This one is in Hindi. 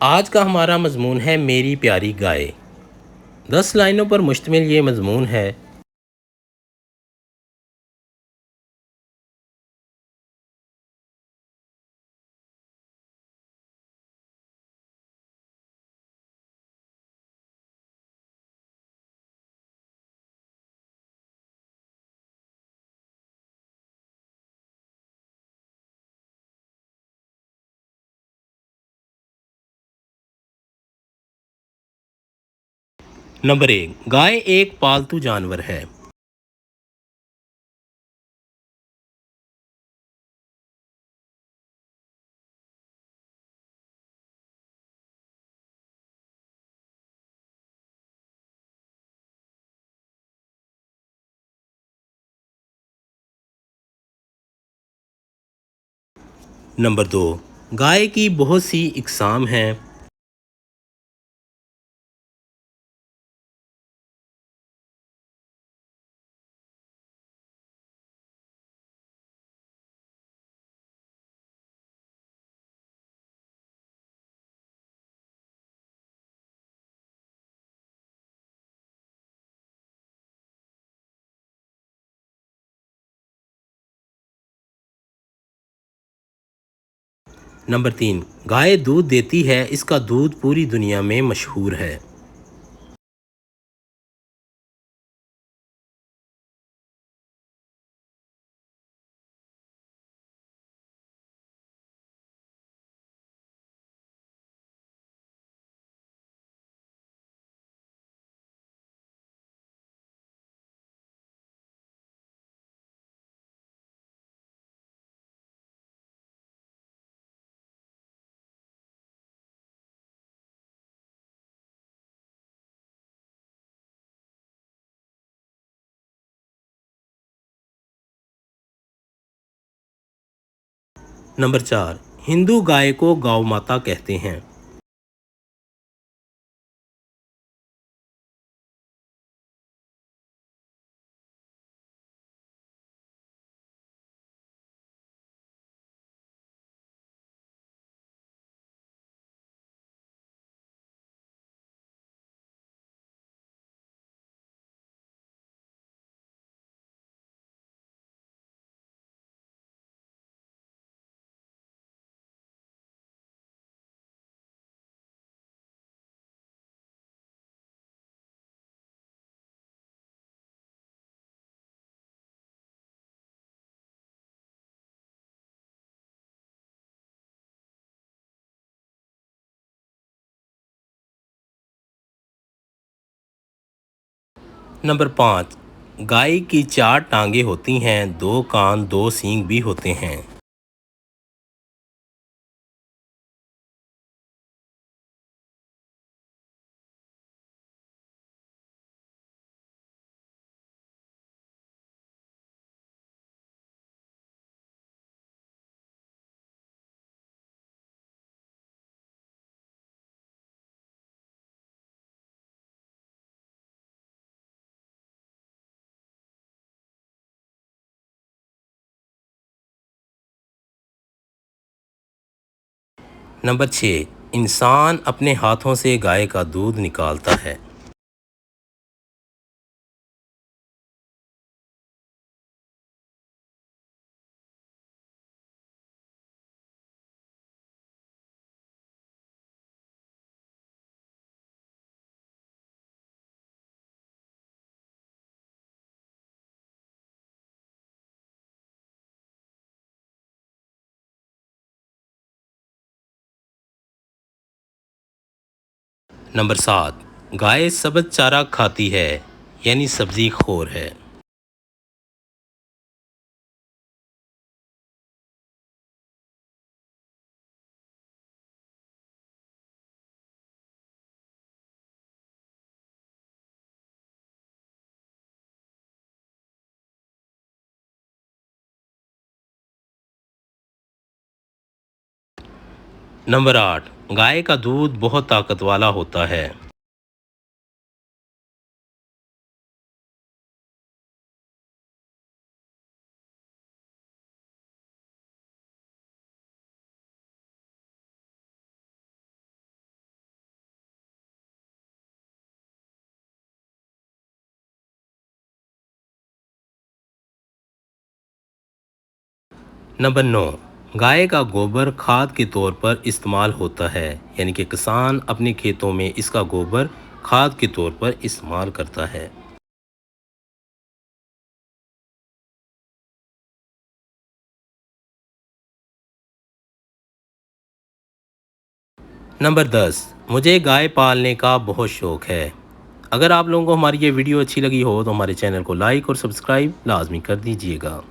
आज का हमारा मजमून है मेरी प्यारी गाय। 10 लाइनों पर मुश्तमिल ये मजमून है। नंबर 1, गाय एक पालतू जानवर है। नंबर 2, गाय की बहुत सी इकसाम हैं। नंबर 3, गाय दूध देती है, इसका दूध पूरी दुनिया में मशहूर है। नंबर 4, हिंदू गाय को गौ माता कहते हैं। नंबर 5, गाय की 4 टांगे होती हैं, 2 कान 2 सींग भी होते हैं। नंबर 6, इंसान अपने हाथों से गाय का दूध निकालता है। नंबर 7, गाय सब्ज चारा खाती है, यानी सब्जी खोर है। नंबर 8, गाय का दूध बहुत ताकत वाला होता है। नंबर 9, गाय का गोबर खाद के तौर पर इस्तेमाल होता है, यानी कि किसान अपने खेतों में इसका गोबर खाद के तौर पर इस्तेमाल करता है। नंबर 10, मुझे गाय पालने का बहुत शौक है। अगर आप लोगों को हमारी ये वीडियो अच्छी लगी हो तो हमारे चैनल को लाइक और सब्सक्राइब लाजमी कर दीजिएगा।